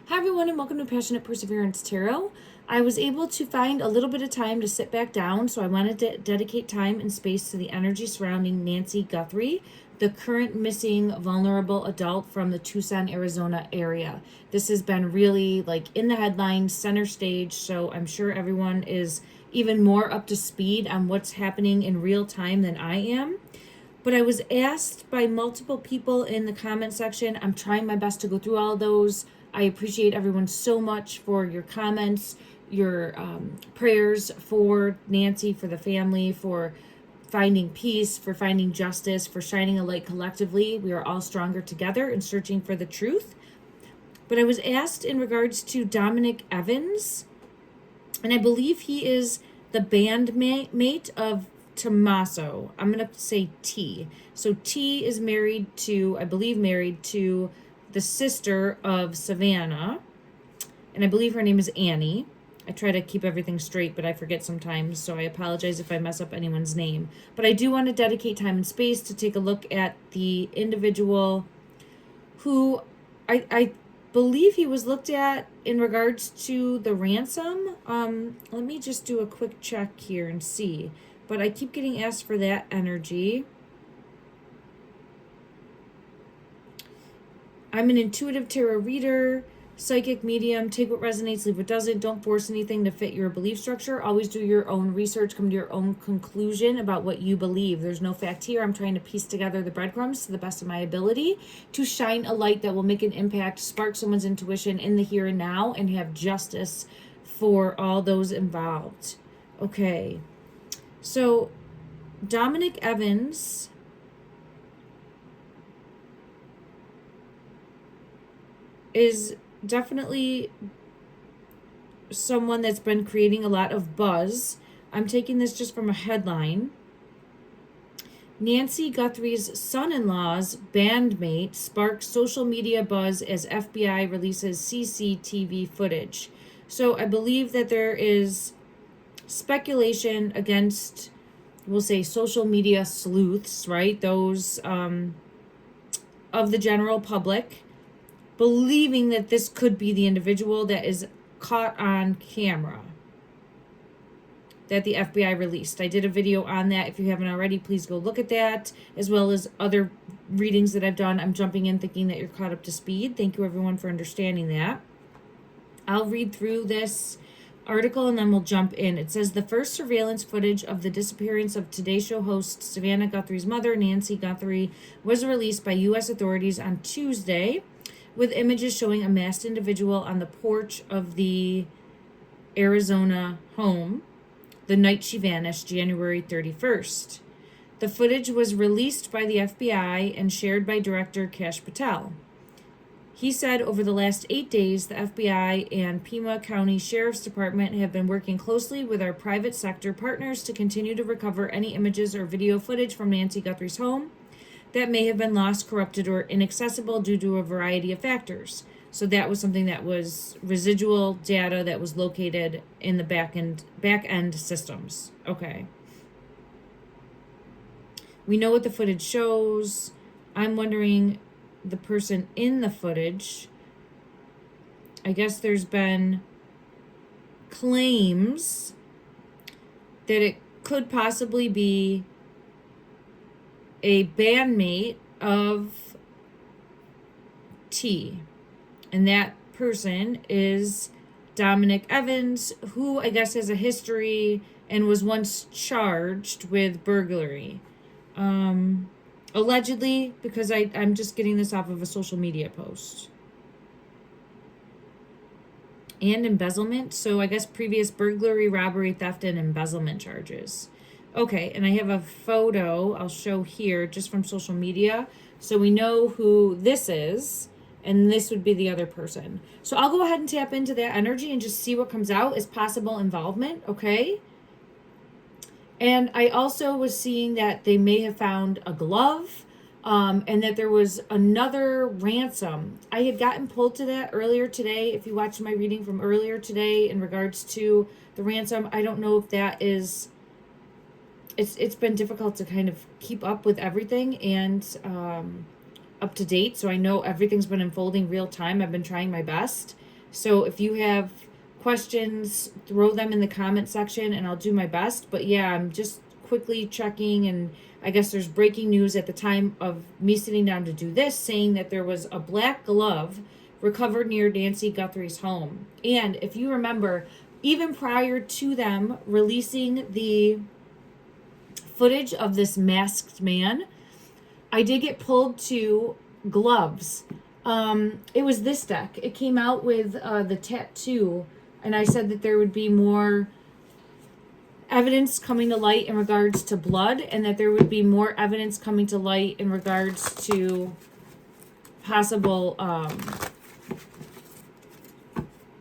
Hi everyone and welcome to Passionate Perseverance Tarot. I was able to find a little bit of time to sit back down, so I wanted to dedicate time and space to the energy surrounding Nancy Guthrie, the current missing vulnerable adult from the Tucson, Arizona area. This has been really in the headlines, center stage, so I'm sure everyone is even more up to speed on what's happening in real time than I am. But I was asked by multiple people in the comment section. I'm trying my best to go through all of those. I appreciate everyone so much for your comments, your prayers for Nancy, for the family, for finding peace, for finding justice, for shining a light collectively. We are all stronger together in searching for the truth. But I was asked in regards to Dominic Evans, and I believe he is the bandmate of Tommaso. I'm going to say T. So T is married to the sister of Savannah. And I believe her name is Annie. I try to keep everything straight, but I forget sometimes. So I apologize if I mess up anyone's name. But I do want to dedicate time and space to take a look at the individual who I believe he was looked at in regards to the ransom. Let me just do a quick check here and see. But I keep getting asked for that energy. I'm an intuitive tarot reader, psychic medium. Take what resonates, leave what doesn't. Don't force anything to fit your belief structure. Always do your own research, come to your own conclusion about what you believe. There's no fact here. I'm trying to piece together the breadcrumbs to the best of my ability to shine a light that will make an impact, spark someone's intuition in the here and now, and have justice for all those involved. Okay. So, Dominic Evans is definitely someone that's been creating a lot of buzz. I'm taking this just from a headline. Nancy Guthrie's son-in-law's bandmate sparks social media buzz as FBI releases CCTV footage. So I believe that there is speculation against, we'll say, social media sleuths, right? Those of the general public, believing that this could be the individual that is caught on camera that the FBI released. I did a video on that. If you haven't already, please go look at that, as well as other readings that I've done. I'm jumping in thinking that you're caught up to speed. Thank you, everyone, for understanding that. I'll read through this article and then we'll jump in. It says the first surveillance footage of the disappearance of Today Show host Savannah Guthrie's mother, Nancy Guthrie, was released by U.S. authorities on Tuesday, with images showing a masked individual on the porch of the Arizona home the night she vanished, January 31st. The footage was released by the FBI and shared by Director Kash Patel. He said over the last 8 days, the FBI and Pima County Sheriff's Department have been working closely with our private sector partners to continue to recover any images or video footage from Nancy Guthrie's home that may have been lost, corrupted, or inaccessible due to a variety of factors. So that was something that was residual data that was located in the back end systems. Okay. We know what the footage shows. I'm wondering, the person in the footage, I guess there's been claims that it could possibly be a bandmate of T, and that person is Dominic Evans, who I guess has a history and was once charged with burglary. Allegedly, because I'm just getting this off of a social media post. And embezzlement. So I guess previous burglary, robbery, theft, and embezzlement charges. Okay, and I have a photo I'll show here just from social media. So we know who this is, and this would be the other person. So I'll go ahead and tap into that energy and just see what comes out as possible involvement, okay? And I also was seeing that they may have found a glove, and that there was another ransom. I had gotten pulled to that earlier today. If you watched my reading from earlier today in regards to the ransom, I don't know if that is... It's been difficult to kind of keep up with everything and up to date. So I know everything's been unfolding real time. I've been trying my best. So if you have questions, throw them in the comment section and I'll do my best. But yeah, I'm just quickly checking, and I guess there's breaking news at the time of me sitting down to do this, saying that there was a black glove recovered near Nancy Guthrie's home. And if you remember, even prior to them releasing the footage of this masked man, I did get pulled to gloves. It was this deck. It came out with the tattoo, and I said that there would be more evidence coming to light in regards to blood, and that there would be more evidence coming to light in regards to possible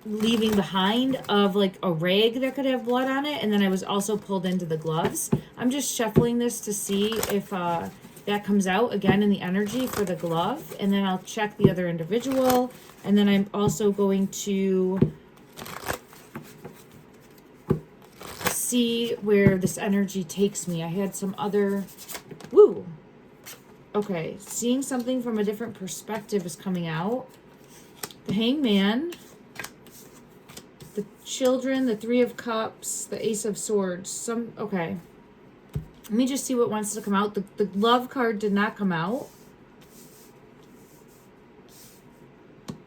leaving behind of like a rag that could have blood on it. And then I was also pulled into the gloves. I'm just shuffling this to see if that comes out again in the energy for the glove, and then I'll check the other individual, and then I'm also going to see where this energy takes me. I had some other okay, seeing something from a different perspective is coming out. The Hangman, the Children, the Three of Cups, the Ace of Swords. Okay. Let me just see what wants to come out. The Love card did not come out.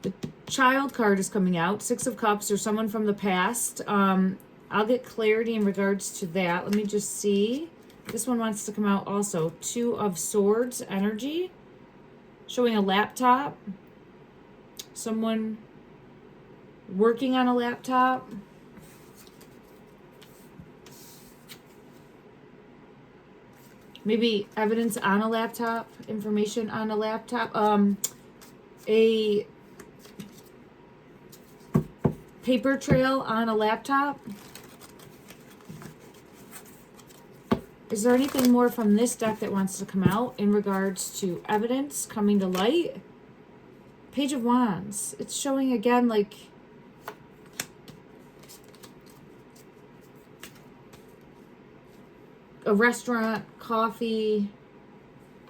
The Child card is coming out. Six of Cups, or someone from the past. I'll get clarity in regards to that. Let me just see. This one wants to come out also. Two of Swords energy. Showing a laptop. Someone working on a laptop. Maybe evidence on a laptop, information on a laptop, a paper trail on a laptop. Is there anything more from this deck that wants to come out in regards to evidence coming to light? Page of Wands. It's showing again like a restaurant, coffee.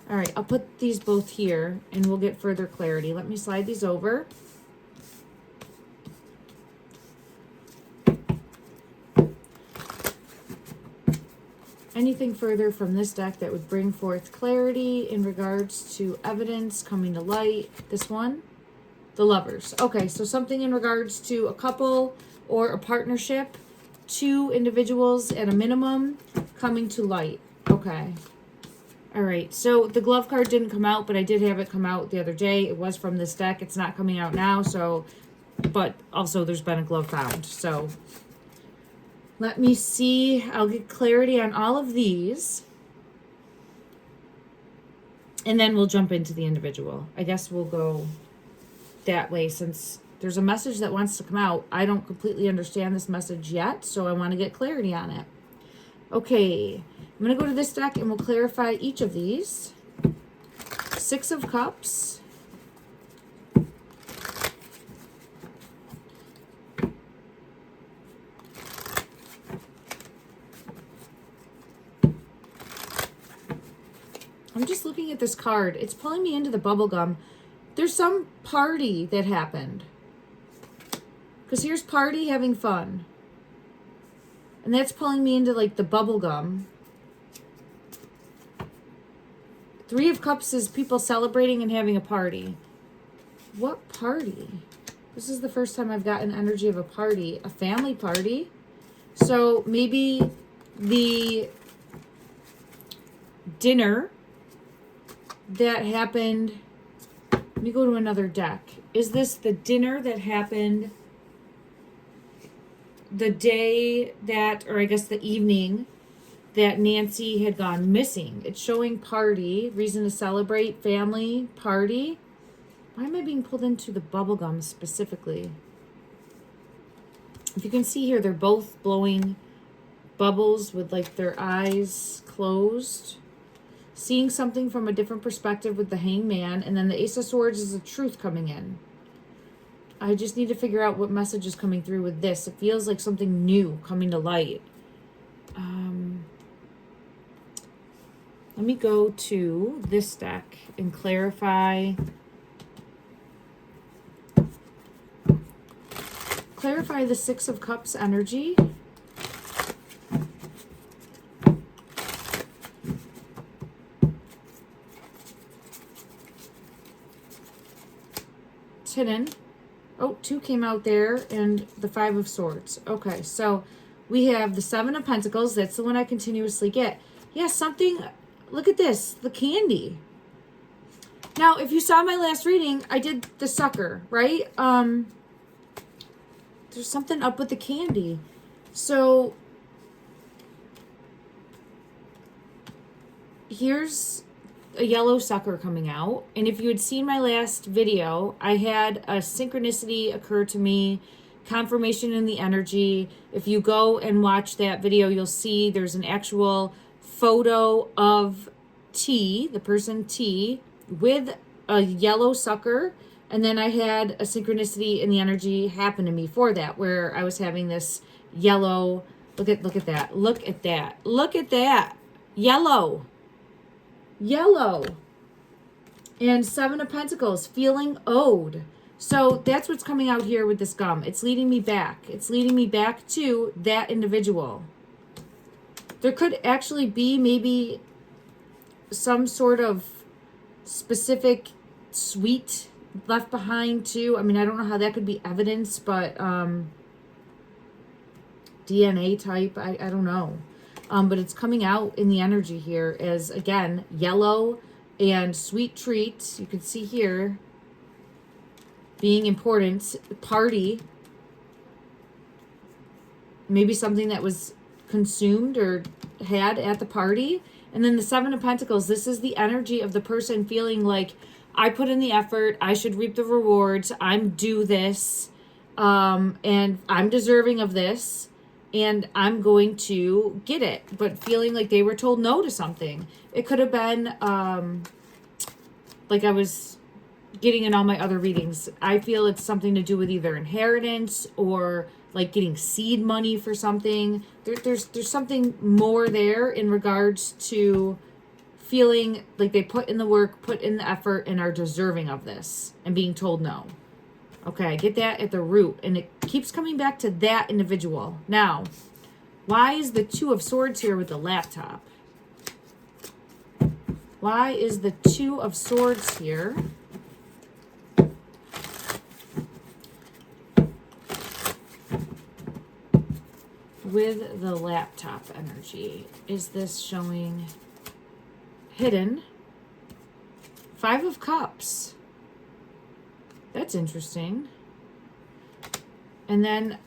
All right, I'll put these both here and we'll get further clarity. Let me slide these over. Anything further from this deck that would bring forth clarity in regards to evidence coming to light? This one, the Lovers. Okay, so something in regards to a couple or a partnership, two individuals at a minimum coming to light. Okay. All right, so the glove card didn't come out, but I did have it come out the other day. It was from this deck. It's not coming out now, so, but also there's been a glove found. So let me see. I'll get clarity on all of these. And then we'll jump into the individual. I guess we'll go that way since there's a message that wants to come out. I don't completely understand this message yet, so I want to get clarity on it. Okay, I'm going to go to this deck and we'll clarify each of these. Six of Cups. I'm just looking at this card. It's pulling me into the bubblegum. There's some party that happened. Because here's party having fun. And that's pulling me into like the bubblegum. Three of Cups is people celebrating and having a party. What party? This is the first time I've gotten energy of a party. A family party. So maybe the dinner that happened. Let me go to another deck. Is this the dinner that happened the day that, or I guess the evening that Nancy had gone missing? It's showing party, reason to celebrate, family, party. Why am I being pulled into the bubblegum specifically? If you can see here, they're both blowing bubbles with like their eyes closed. Seeing something from a different perspective with the Hangman, and then the Ace of Swords is the truth coming in. I just need to figure out what message is coming through with this. It feels like something new coming to light. Let me go to this deck and clarify Clarify the Six of Cups energy. It's hidden. Oh, 2 came out there, and the 5 of Swords. Okay, so we have the 7 of Pentacles. That's the one I continuously get. Yeah, something, look at this, the candy. Now, if you saw my last reading, I did the sucker, right? There's something up with the candy. So here's a yellow sucker coming out. And if you had seen my last video, I had a synchronicity occur to me, confirmation in the energy. If you go and watch that video, you'll see there's an actual photo of T, the person T, with a yellow sucker. And then I had a synchronicity in the energy happen to me for that, where I was having this yellow, look at that, look at that, look at that, yellow, and 7 of Pentacles, feeling owed. So that's what's coming out here with this gum. It's leading me back. It's leading me back to that individual. There could actually be maybe some sort of specific sweet left behind too. I mean, I don't know how that could be evidence, but DNA type, I don't know. But it's coming out in the energy here as, again, yellow and sweet treats. You can see here being important, party, maybe something that was consumed or had at the party. And then the 7 of Pentacles, this is the energy of the person feeling like, I put in the effort, I should reap the rewards, I'm due this, and I'm deserving of this, and I'm going to get it. But feeling like they were told no to something. It could have been, like I was getting in all my other readings, I feel it's something to do with either inheritance or like getting seed money for something. There's something more there in regards to feeling like they put in the work, put in the effort, and are deserving of this and being told no. Okay, I get that at the root, and it keeps coming back to that individual. Now, why is the 2 of Swords here with the laptop? Why is the 2 of Swords here? With the laptop energy. Is this showing hidden? 5 of Cups. That's interesting. And then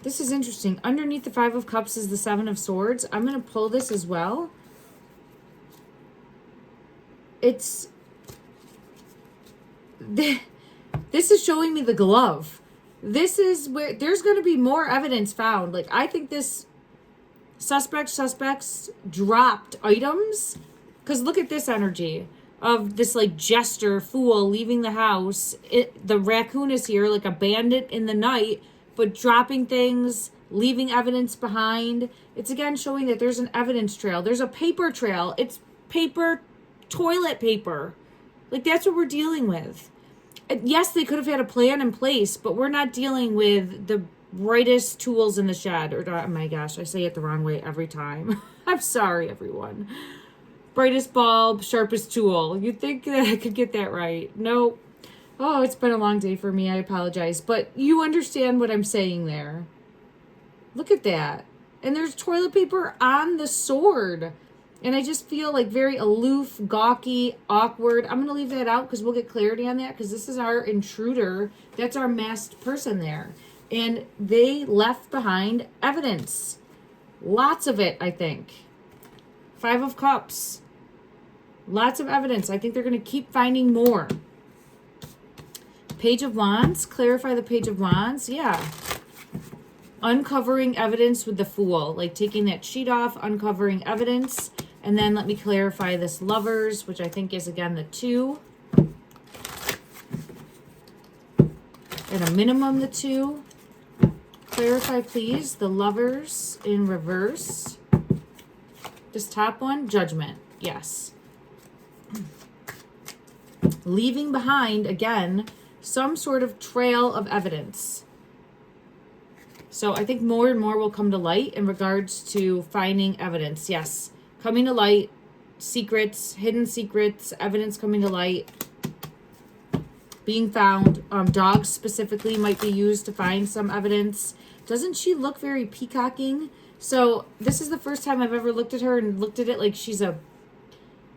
this is interesting. Underneath the 5 of Cups is the 7 of Swords. I'm going to pull this as well. It's this is showing me the glove. This is where there's going to be more evidence found. Like, I think this suspects dropped items, because look at this energy of this like jester fool leaving the house. The raccoon is here like a bandit in the night, but dropping things, leaving evidence behind. It's again showing that there's an evidence trail. There's a paper trail. It's paper, toilet paper. Like, that's what we're dealing with. Yes, they could have had a plan in place, but we're not dealing with the brightest tools in the shed. Or, oh my gosh, I say it the wrong way every time. I'm sorry, everyone. Brightest bulb, sharpest tool. You'd think that I could get that right. Nope. Oh, it's been a long day for me. I apologize. But you understand what I'm saying there. Look at that. And there's toilet paper on the sword. And I just feel like very aloof, gawky, awkward. I'm going to leave that out because we'll get clarity on that, because this is our intruder. That's our masked person there. And they left behind evidence. Lots of it, I think. 5 of Cups. Lots of evidence. I think they're going to keep finding more. Page of Wands. Clarify the Page of Wands. Yeah. Uncovering evidence with the Fool. Like taking that sheet off, uncovering evidence. And then let me clarify this Lovers, which I think is, again, the 2. At a minimum, the 2. Clarify, please, the Lovers in reverse. This top one, Judgment. Yes. Leaving behind, again, some sort of trail of evidence. So I think more and more will come to light in regards to finding evidence. Yes. Coming to light, secrets, hidden secrets, evidence coming to light, being found. Dogs specifically might be used to find some evidence. Doesn't she look very peacocking? So this is the first time I've ever looked at her and looked at it like she's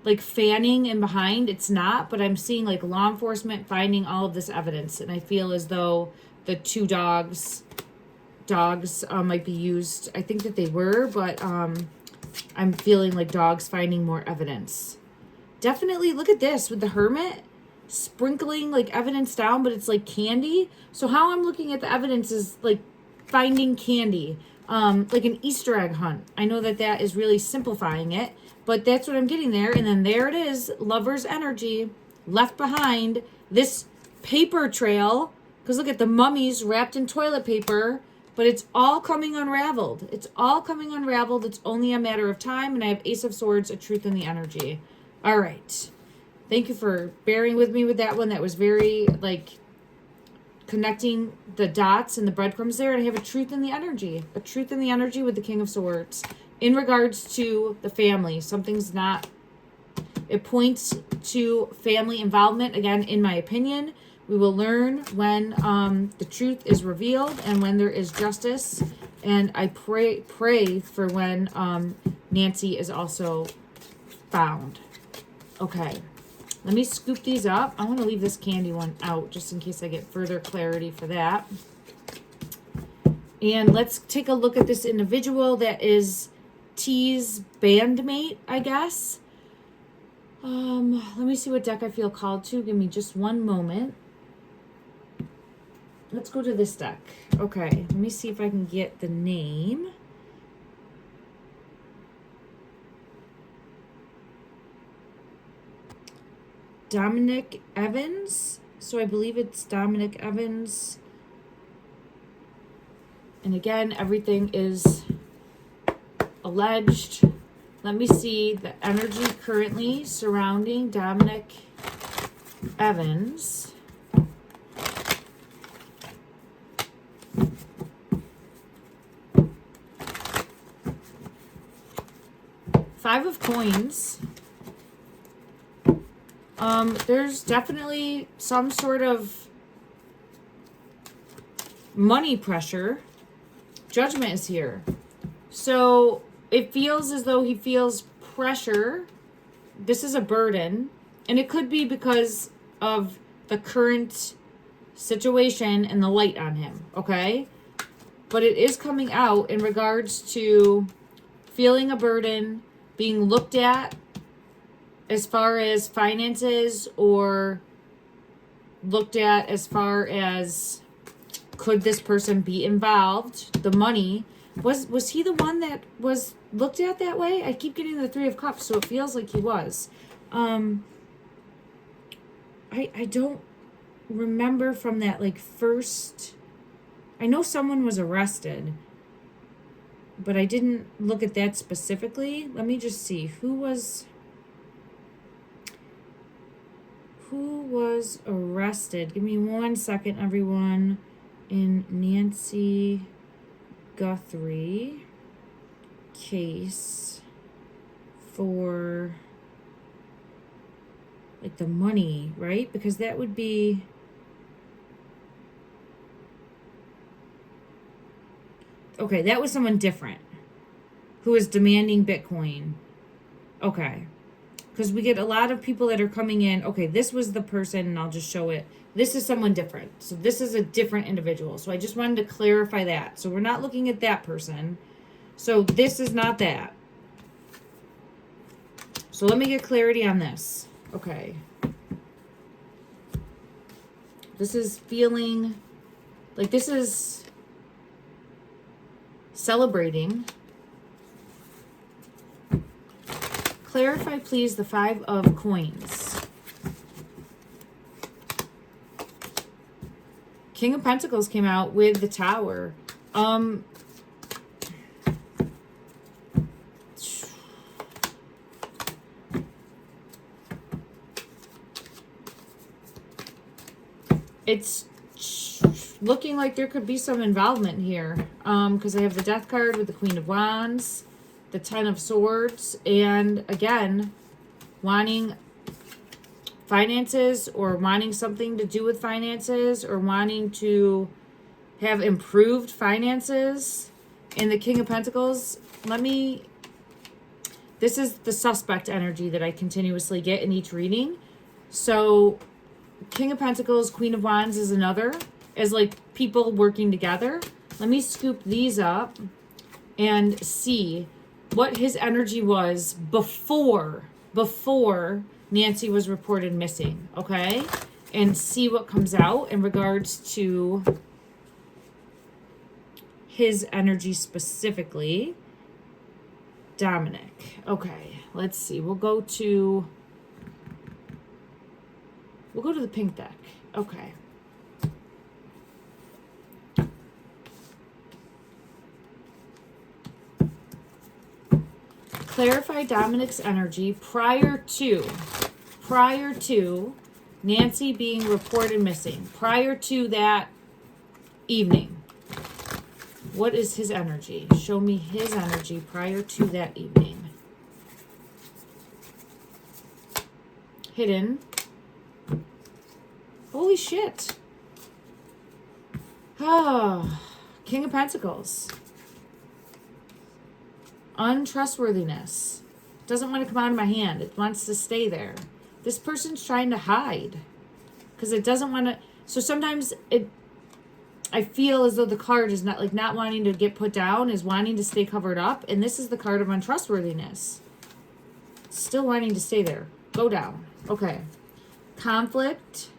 like fanning in behind. It's not, but I'm seeing like law enforcement finding all of this evidence. And I feel as though the two dogs might be used. I think that they were, but I'm feeling like dogs finding more evidence. Definitely look at this with the hermit sprinkling like evidence down, but it's like candy. So how I'm looking at the evidence is like finding candy, like an Easter egg hunt. I know that that is really simplifying it, but that's what I'm getting there. And then there it is, lover's energy left behind, this paper trail, because look at the mummies wrapped in toilet paper. But it's all coming unraveled. It's all coming unraveled. It's only a matter of time. And I have Ace of Swords, a truth in the energy. All right. Thank you for bearing with me with that one. That was very, like, connecting the dots and the breadcrumbs there. And I have a truth in the energy. A truth in the energy with the King of Swords. In regards to the family. Something's not... It points to family involvement, again, in my opinion. We will learn when the truth is revealed and when there is justice. And I pray for when Nancy is also found. Okay. Let me scoop these up. I want to leave this candy one out just in case I get further clarity for that. And let's take a look at this individual that is T's bandmate, I guess. Let me see what deck I feel called to. Give me just one moment. Let's go to this deck. Okay, let me see if I can get the name. Dominic Evans. So I believe it's Dominic Evans. And again, everything is alleged. Let me see the energy currently surrounding Dominic Evans. Five of Coins. There's definitely some sort of money pressure. Judgment is here. So it feels as though he feels pressure. This is a burden. And it could be because of the current situation and the light on him. Okay? But it is coming out in regards to feeling a burden, being looked at as far as finances, or looked at as far as could this person be involved, the money. Was he the one that was looked at that way? I keep getting the Three of Cups, so it feels like he was. I don't remember from that like first. I know someone was arrested, but I didn't look at that specifically. Let me just see who was arrested. Give me 1 second, everyone. In Nancy Guthrie case for like the money, right? Because that would be okay, that was someone different who was demanding Bitcoin. Okay. Because we get a lot of people that are coming in. Okay, this was the person, and I'll just show it. This is someone different. So this is a different individual. So I just wanted to clarify that. So we're not looking at that person. So this is not that. So let me get clarity on this. Okay. This is feeling like this is celebrating. Clarify, please, the Five of Coins. King of Pentacles came out with the Tower. it's looking like there could be some involvement here. Because I have the Death card with the Queen of Wands, the Ten of Swords, and again, wanting finances or wanting something to do with finances or wanting to have improved finances. In the King of Pentacles, this is the suspect energy that I continuously get in each reading. So King of Pentacles, Queen of Wands is another, as like people working together. Let me scoop these up and see what his energy was before Nancy was reported missing, okay? And see what comes out in regards to his energy specifically. Dominic. Okay, let's see. We'll go to the pink deck. Okay. Clarify Dominic's energy prior to Nancy being reported missing. Prior to that evening. What is his energy? Show me his energy prior to that evening. Hidden. Holy shit. Ah, King of Pentacles. Untrustworthiness. Doesn't want to come out of my hand. It wants to stay there. This person's trying to hide. Because it doesn't want to... So sometimes I feel as though the card is not wanting to get put down, is wanting to stay covered up. And this is the card of untrustworthiness. Still wanting to stay there. Go down. Okay. Conflict,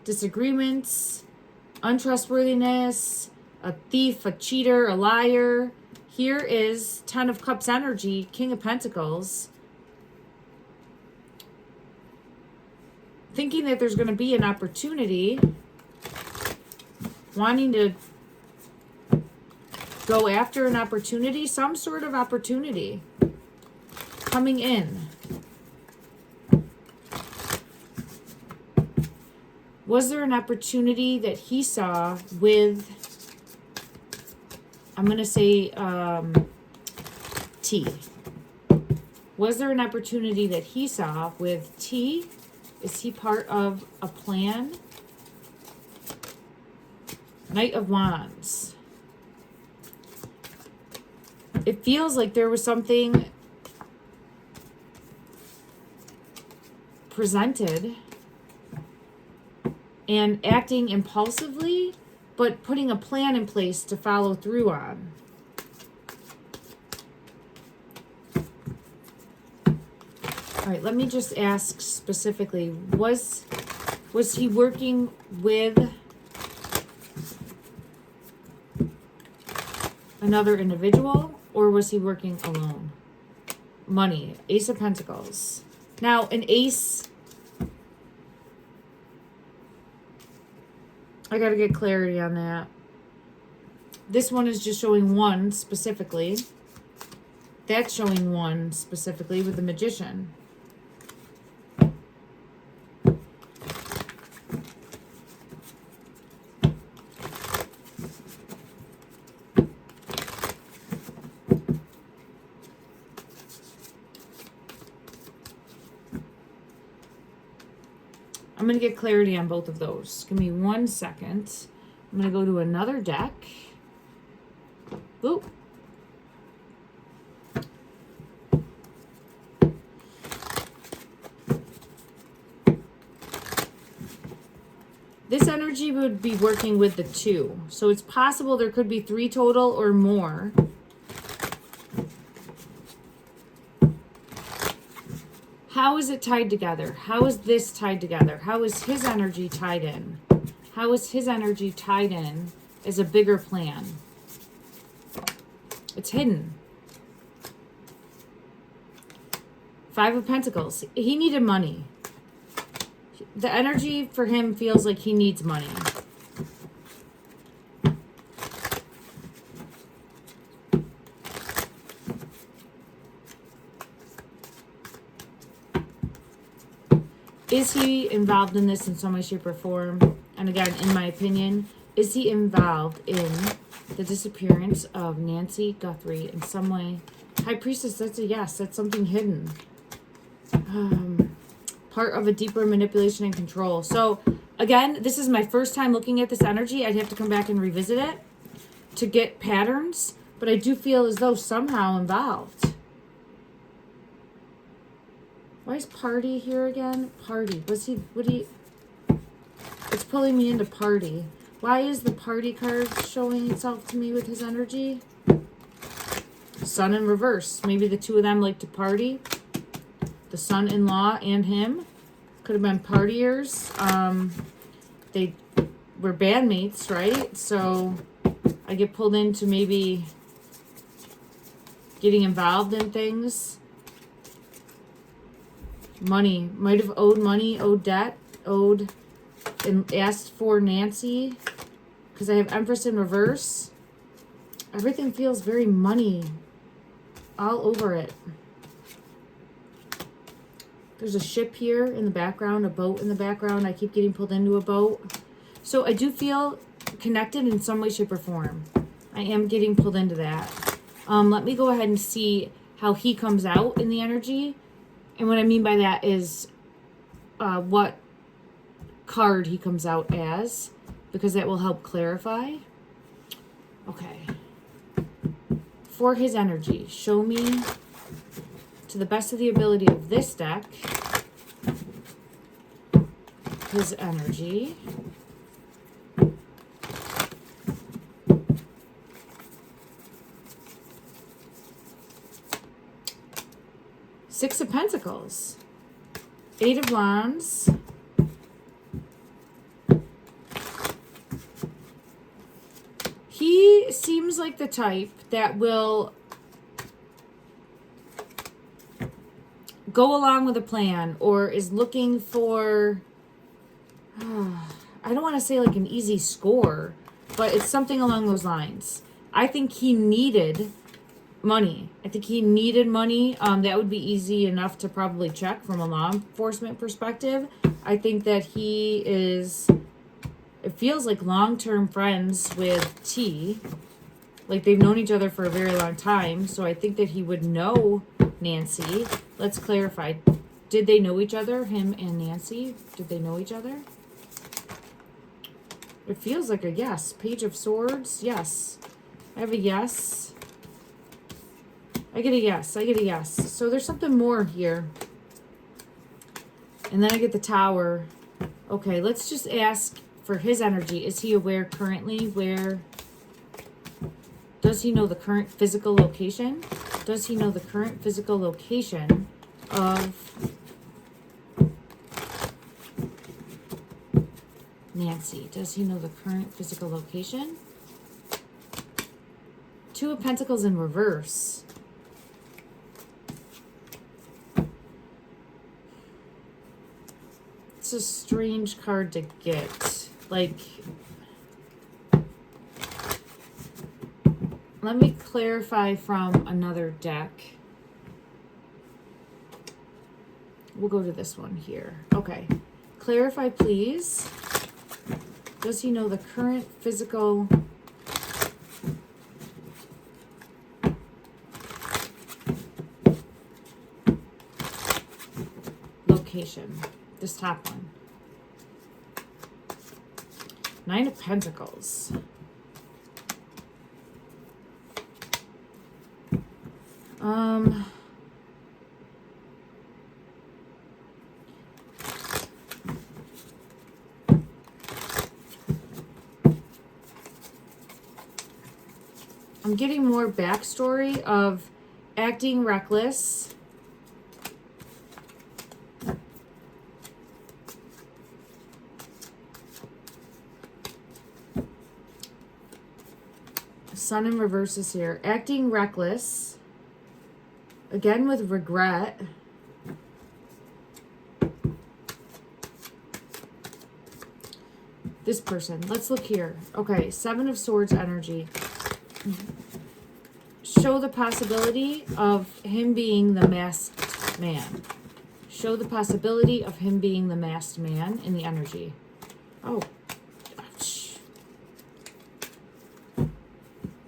disagreements, untrustworthiness, a thief, a cheater, a liar. Here is Ten of Cups energy, King of Pentacles. Thinking that there's going to be an opportunity, wanting to go after an opportunity, some sort of opportunity coming in. Was there an opportunity that he saw with, I'm going to say, T? Was there an opportunity that he saw with T? Is he part of a plan? Knight of Wands. It feels like there was something presented and acting impulsively, but putting a plan in place to follow through on. All right, let me just ask specifically, was he working with another individual, or was he working alone? Money, Ace of Pentacles. Now, an ace, I got to get clarity on that. This one is just showing one specifically. That's showing one specifically with the Magician. I'm going to get clarity on both of those. Give me 1 second. I'm going to go to another deck. Ooh. This energy would be working with the 2. So it's possible there could be 3 total or more. How is it tied together? How is this tied together? How is his energy tied in? How is his energy tied in as a bigger plan? It's hidden. 5 of Pentacles. He needed money. The energy for him feels like he needs money. Is he involved in this in some way, shape, or form? And again, in my opinion, is he involved in the disappearance of Nancy Guthrie in some way? High Priestess, that's a yes. That's something hidden. Part of a deeper manipulation and control. So again, this is my first time looking at this energy. I'd have to come back and revisit it to get patterns, but I do feel as though somehow involved. Why is party here again? Party. It's pulling me into party. Why is the party card showing itself to me with his energy? Sun in reverse. Maybe the two of them like to party. The son-in-law and him could have been partiers. They were bandmates, right? So I get pulled into maybe getting involved in things. Money. Might have owed money, owed debt, owed and asked for Nancy. Because I have Empress in reverse. Everything feels very money all over it. There's a ship here in the background, a boat in the background. I keep getting pulled into a boat. So I do feel connected in some way, shape, or form. I am getting pulled into that. Let me go ahead and see how he comes out in the energy. And what I mean by that is what card he comes out as, because that will help clarify. Okay. For his energy, show me, to the best of the ability of this deck, his energy. Six of Pentacles. Eight of Wands. He seems like the type that will go along with a plan, or is looking for, I don't want to say like an easy score, but it's something along those lines. I think he needed money. I think he needed money. That would be easy enough to probably check from a law enforcement perspective. I think that he is, it feels like long-term friends with T. Like they've known each other for a very long time. So I think that he would know Nancy. Let's clarify. Did they know each other, him and Nancy? Did they know each other? It feels like a yes. Page of Swords, yes. I have a yes. I get a yes. I get a yes. So there's something more here. And then I get the Tower. Okay, let's just ask for his energy. Is he aware currently where? Does he know the current physical location? Does he know the current physical location of Nancy? Does he know the current physical location? Two of Pentacles in reverse. It's a strange card to get. Like, let me clarify from another deck. We'll go to this one here. Okay. Clarify, please. Does he know the current physical location? This top one. Nine of Pentacles. I'm getting more backstory of acting reckless. Sun in reverse is here. Acting reckless. Again with regret. This person. Let's look here. Okay, Seven of Swords energy. Show the possibility of him being the masked man. Show the possibility of him being the masked man in the energy. Oh,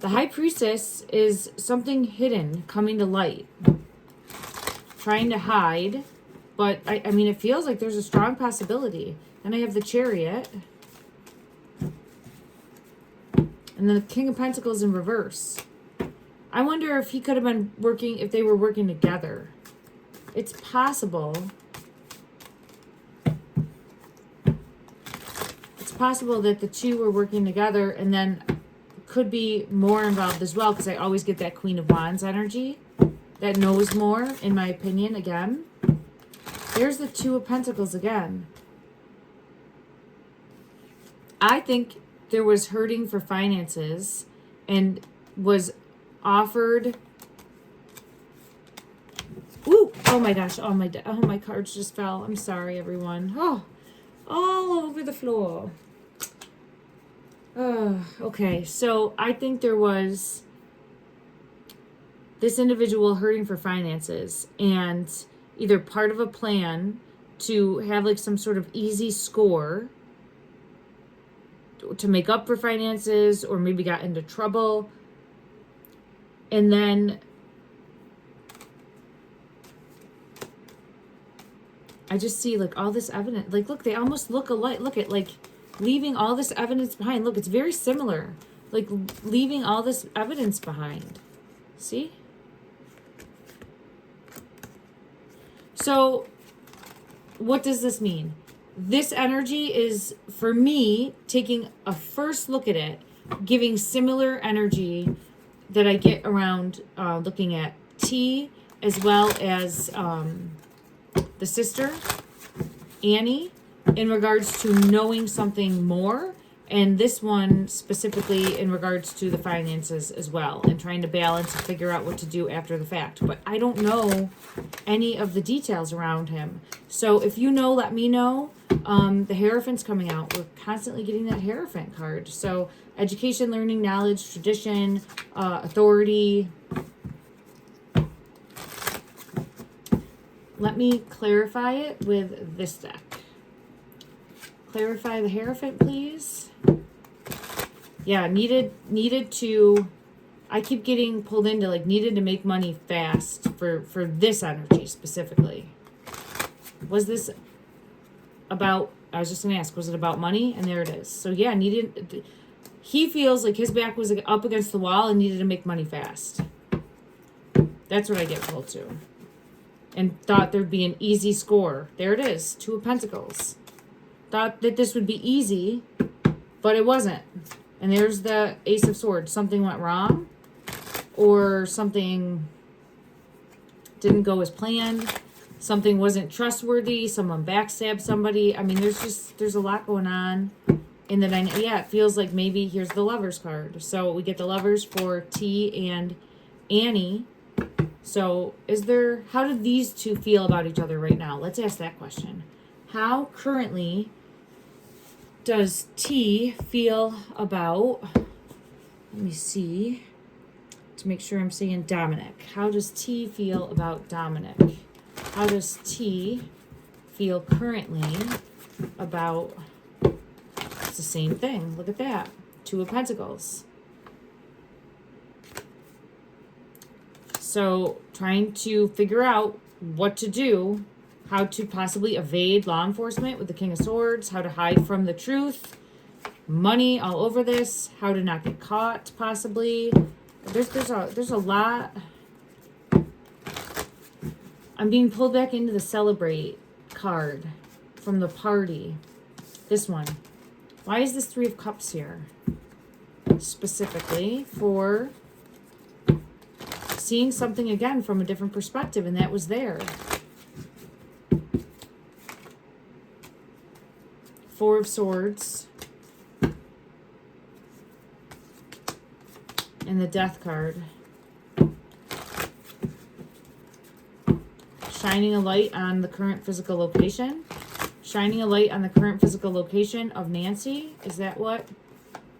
The High Priestess is something hidden coming to light, trying to hide, but I mean, it feels like there's a strong possibility. Then I have the Chariot, and then the King of Pentacles in reverse. I wonder if he could have been working, if they were working together. It's possible. It's possible that the two were working together, and then could be more involved as well, because I always get that Queen of Wands energy that knows more, in my opinion, again. There's the Two of Pentacles again. I think there was hurting for finances and was offered. Ooh, oh my gosh, oh my cards just fell. I'm sorry, everyone. Oh, all over the floor. Okay, so I think there was this individual hurting for finances and either part of a plan to have like some sort of easy score to make up for finances, or maybe got into trouble. And then I just see like all this evidence. Like, look, they almost look alike. Look at like leaving all this evidence behind. Look, it's very similar. Like leaving all this evidence behind. See? So what does this mean? This energy is, for me, taking a first look at it, giving similar energy that I get around looking at T, as well as the sister, Annie, in regards to knowing something more, and this one specifically in regards to the finances as well, and trying to balance and figure out what to do after the fact. But I don't know any of the details around him. So if you know, let me know. The Hierophant's coming out. We're constantly getting that Hierophant card. So education, learning, knowledge, tradition, authority. Let me clarify it with this deck. Clarify the Hierophant, please. Yeah, needed to, I keep getting pulled into like needed to make money fast for this energy specifically. Was this about, I was just going to ask, was it about money? And there it is. So yeah, he feels like his back was up against the wall and needed to make money fast. That's what I get pulled to. And thought there'd be an easy score. There it is, Two of Pentacles. Thought that this would be easy, but it wasn't. And there's the Ace of Swords. Something went wrong, or something didn't go as planned. Something wasn't trustworthy. Someone backstabbed somebody. I mean, there's a lot going on in the dynamic. Yeah, it feels like maybe here's the Lovers card. So we get the Lovers for T and Annie. So how do these two feel about each other right now? Let's ask that question. How currently does T feel about, let me see, to make sure I'm saying Dominic. How does T feel about Dominic? How does T feel currently about, it's the same thing. Look at that. Two of Pentacles. So trying to figure out what to do, how to possibly evade law enforcement with the King of Swords, how to hide from the truth, money all over this, how to not get caught possibly. There's a lot. I'm being pulled back into the Celebrate card from the party. This one. Why is this Three of Cups here? Specifically for seeing something again from a different perspective, and that was there. Four of Swords. And the Death card. Shining a light on the current physical location. Shining a light on the current physical location of Nancy. Is that what?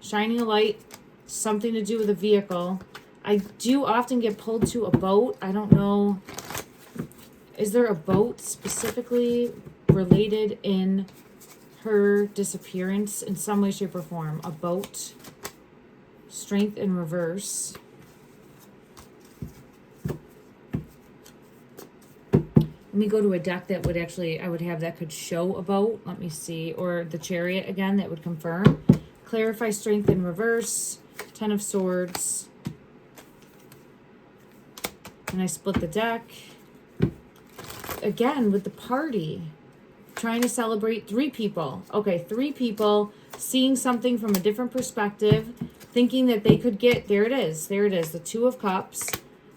Shining a light. Something to do with a vehicle. I do often get pulled to a boat. I don't know. Is there a boat specifically related in her disappearance in some way, shape, or form? A boat. strength in reverse. Let me go to a deck that would actually, I would have that could show a boat. Let me see. Or the chariot again, that would confirm. Clarify strength in reverse. 10 of Swords. And I split the deck. Again, with the party. Trying to celebrate 3 people. Okay, 3 people seeing something from a different perspective. Thinking that they could get, there it is. There it is. The 2 of Cups.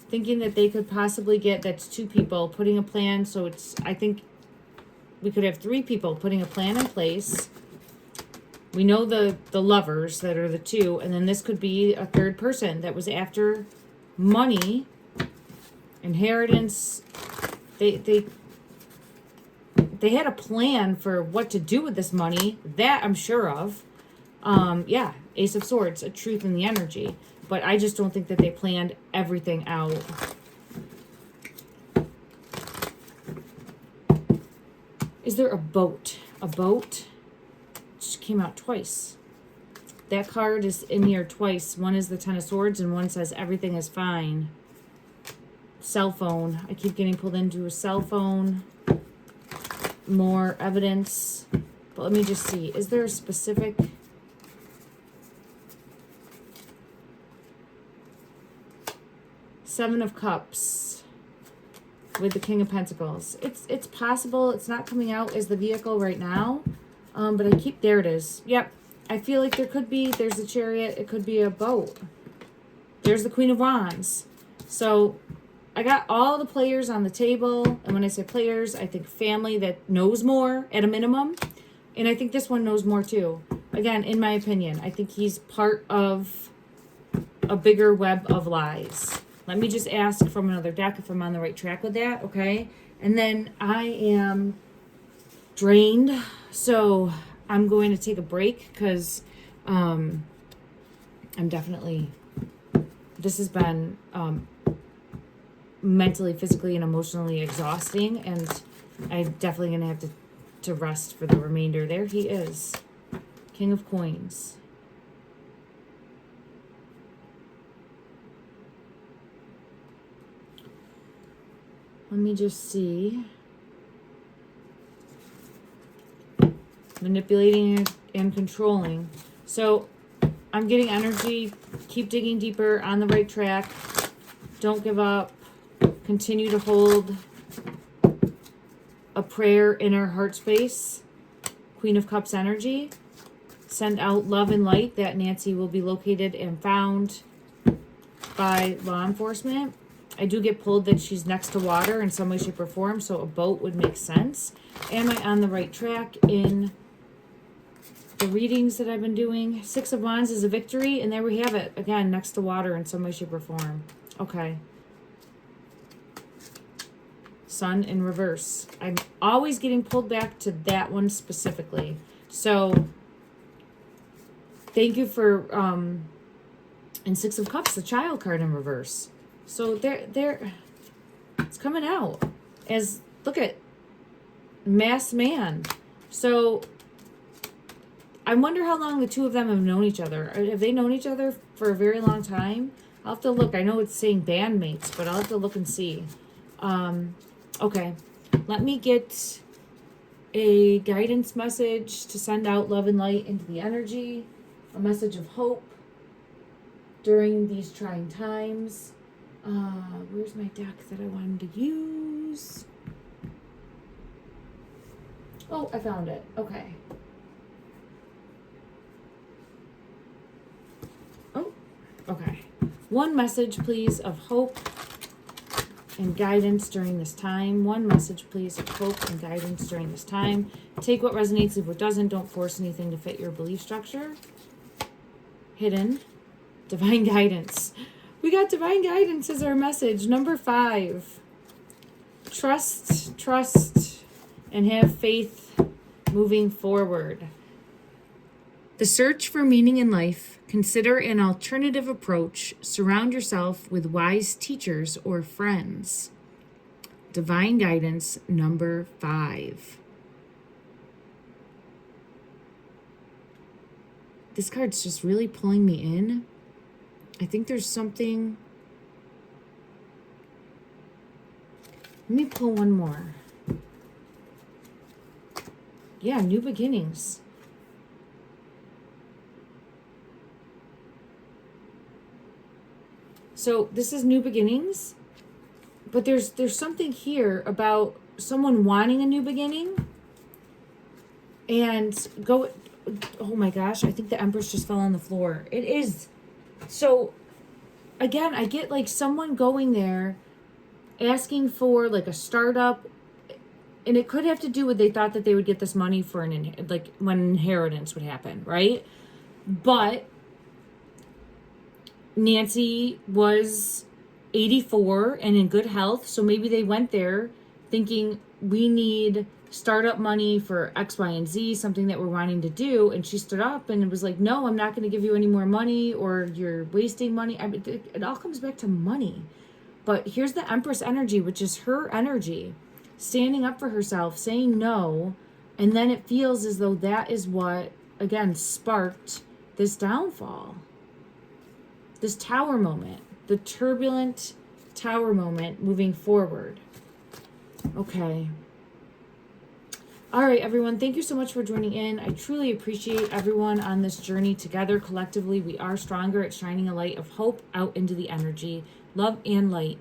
Thinking that they could possibly get, that's 2 people putting a plan. So it's, I think we could have 3 people putting a plan in place. We know the lovers that are the 2, and then this could be a 3rd person that was after money, inheritance. They had a plan for what to do with this money. That I'm sure of. Yeah, Ace of Swords, a truth in the energy. But I just don't think that they planned everything out. Is there a boat? A boat? Just came out twice. That card is in here twice. One is the 10 of Swords and one says everything is fine. Cell phone. I keep getting pulled into a cell phone. More evidence. But let me just see. Is there a specific... Seven of Cups with the King of Pentacles. It's possible. It's not coming out as the vehicle right now. But I keep, there it is. Yep. I feel like there could be, there's the Chariot. It could be a boat. There's the Queen of Wands. So I got all the players on the table. And when I say players, I think family that knows more at a minimum. And I think this one knows more too. Again, in my opinion, I think he's part of a bigger web of lies. Let me just ask from another deck if I'm on the right track with that, okay? And then I am drained, so I'm going to take a break because I'm definitely, this has been mentally, physically, and emotionally exhausting, and I'm definitely going to have to rest for the remainder. There he is, King of Coins. Let me just see. Manipulating and controlling. So I'm getting energy. Keep digging deeper, on the right track. Don't give up. Continue to hold a prayer in our heart space. Queen of Cups energy. Send out love and light that Nancy will be located and found by law enforcement. I do get pulled that she's next to water in some way, shape, or form, so a boat would make sense. Am I on the right track in the readings that I've been doing? 6 of Wands is a victory, and there we have it. Again, next to water in some way, shape, or form. Okay. Sun in reverse. I'm always getting pulled back to that one specifically. So, thank you for, and 6 of Cups, the Child card in reverse. So there, it's coming out as, look at, masked man. So I wonder how long the 2 of them have known each other. Have they known each other for a very long time? I'll have to look. I know it's saying bandmates, but I'll have to look and see. Okay, let me get a guidance message to send out love and light into the energy. A message of hope during these trying times. Where's my deck that I wanted to use? Oh, I found it. Okay. Oh, okay. One message, please, of hope and guidance during this time. One message, please, of hope and guidance during this time. Take what resonates, leave what doesn't. Don't force anything to fit your belief structure. Hidden. Divine guidance. We got divine guidance as our message. Number 5. Trust, and have faith moving forward. The search for meaning in life. Consider an alternative approach. Surround yourself with wise teachers or friends. Divine guidance, number 5. This card's just really pulling me in. I think there's something. Let me pull one more. Yeah, new beginnings. So this is new beginnings, but there's something here about someone wanting a new beginning and go. Oh my gosh, I think the Empress just fell on the floor. It is. So again, I get like someone going there asking for like a startup, and it could have to do with they thought that they would get this money for like when inheritance would happen, right? But Nancy was 84 and in good health, so maybe they went there thinking we need startup money for X, Y, and Z, something that we're wanting to do, and she stood up and was like, no, I'm not going to give you any more money, or you're wasting money. I mean, it all comes back to money. But here's the Empress energy, which is her energy, standing up for herself, saying no, and then it feels as though that is what, again, sparked this downfall. This tower moment, the turbulent tower moment moving forward. Okay. All right, everyone, thank you so much for joining in. I truly appreciate everyone on this journey together. Collectively, we are stronger at shining a light of hope out into the energy. Love and light.